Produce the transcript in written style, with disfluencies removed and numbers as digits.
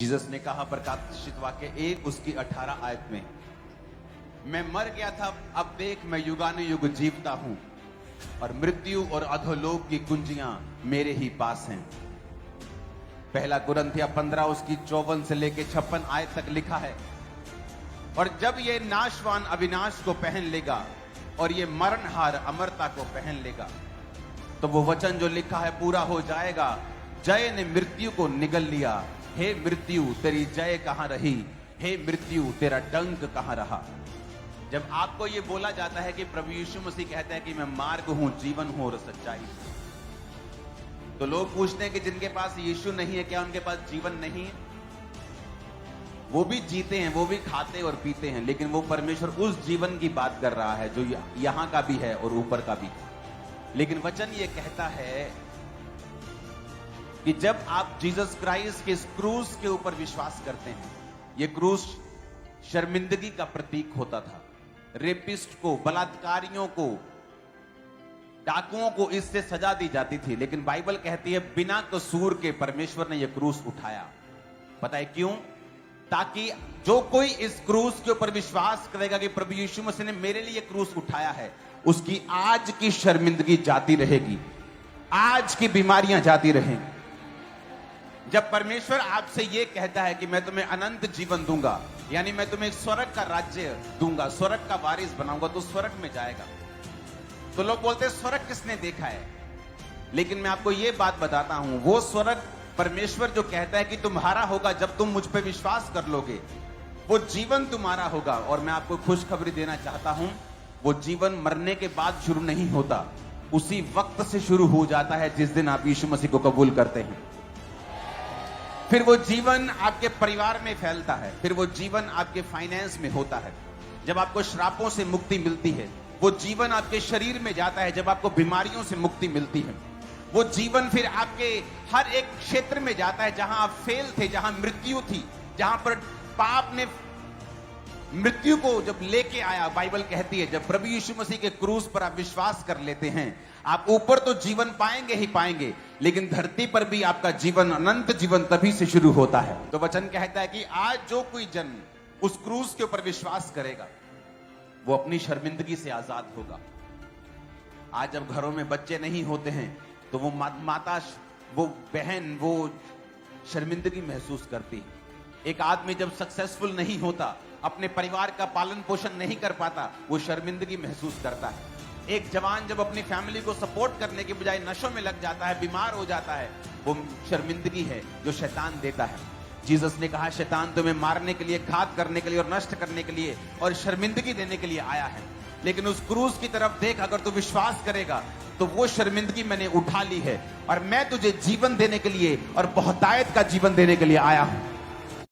Jesus ने कहा प्रकाशित वाक्य 1 उसकी 18 आयत में, मैं मर गया था, अब देख मैं युगानुयुग जीवता हूं और मृत्यु और अधोलोक की कुंजियां मेरे ही पास हैं। पहला कुरिन्थिया 15 उसकी 54 से लेके 56 आयत तक लिखा है, और जब ये नाशवान अविनाश को पहन लेगा और ये मरणहार अमरता को पहन लेगा, तो वो वचन जो लिखा है पूरा हो जाएगा। जय ने मृत्यु को निगल लिया, हे मृत्यु तेरी जय कहां रही, हे मृत्यु तेरा डंक कहां रहा। जब आपको ये बोला जाता है कि प्रभु यीशु मसीह कहता है कि मैं मार्ग हूं, जीवन हूं और सच्चाई, तो लोग पूछते हैं कि जिनके पास यीशु नहीं है क्या उनके पास जीवन नहीं है? वो भी जीते हैं, वो भी खाते और पीते हैं, लेकिन वो परमेश्वर उस जीवन की बात कर रहा है जो यहां का भी है और ऊपर का भी। लेकिन वचन ये कहता है कि जब आप जीसस क्राइस्ट के इस क्रूस के ऊपर विश्वास करते हैं, ये क्रूस शर्मिंदगी का प्रतीक होता था। रेपिस्ट को, बलात्कारियों को, डाकुओं को इससे सजा दी जाती थी, लेकिन बाइबल कहती है बिना कसूर के परमेश्वर ने यह क्रूस उठाया। पता है क्यों? ताकि जो कोई इस क्रूस के ऊपर विश्वास करेगा कि प्रभु यीशु मसीह ने मेरे लिए क्रूस उठाया है, उसकी आज की शर्मिंदगी जाती रहेगी, आज की बीमारियां जाती रहेंगी। जब परमेश्वर आपसे यह कहता है कि मैं तुम्हें अनंत जीवन दूंगा, यानी मैं तुम्हें स्वर्ग का राज्य दूंगा, स्वर्ग का वारिस बनाऊंगा, तो स्वर्ग में जाएगा। तो लोग बोलते हैं स्वर्ग किसने देखा है? लेकिन मैं आपको यह बात बताता हूं, वो स्वर्ग परमेश्वर जो कहता है कि तुम्हारा होगा जब तुम मुझ पर विश्वास कर लोगे, वो जीवन तुम्हारा होगा। और मैं आपको खुशखबरी देना चाहता हूं, वो जीवन मरने के बाद शुरू नहीं होता, उसी वक्त से शुरू हो जाता है जिस दिन आप यीशु मसीह को कबूल करते हैं। फिर वो जीवन आपके परिवार में फैलता है, फिर वो जीवन आपके फाइनेंस में होता है, जब आपको श्रापों से मुक्ति मिलती है। वो जीवन आपके शरीर में जाता है जब आपको बीमारियों से मुक्ति मिलती है। वो जीवन फिर आपके हर एक क्षेत्र में जाता है जहां आप फेल थे, जहां मृत्यु थी, जहां पर पाप ने मृत्यु को जब लेके आया। बाइबल कहती है जब प्रभु यीशु मसीह के क्रूस पर आप विश्वास कर लेते हैं, आप ऊपर तो जीवन पाएंगे ही पाएंगे, लेकिन धरती पर भी आपका जीवन, अनंत जीवन तभी से शुरू होता है। तो वचन कहता है कि आज जो कोई जन उस क्रूस के ऊपर विश्वास करेगा, वो अपनी शर्मिंदगी से आजाद होगा। आज जब घरों में बच्चे नहीं होते हैं तो वो माता, वो बहन, वो शर्मिंदगी महसूस करती है। एक आदमी जब सक्सेसफुल नहीं होता, अपने परिवार का पालन पोषण नहीं कर पाता, वो शर्मिंदगी महसूस करता है। एक जवान जब अपनी फैमिली को सपोर्ट करने के बजाय नशों में लग जाता है, बीमार हो जाता है, वो शर्मिंदगी है जो शैतान देता है। जीसस ने कहा शैतान तुम्हें मारने के लिए, घात करने के लिए और नष्ट करने के लिए और शर्मिंदगी देने के लिए आया है। लेकिन उस क्रूस की तरफ देख, अगर तू विश्वास करेगा तो वो शर्मिंदगी मैंने उठा ली है और मैं तुझे जीवन देने के लिए और बहुतायत का जीवन देने के लिए आया हूं।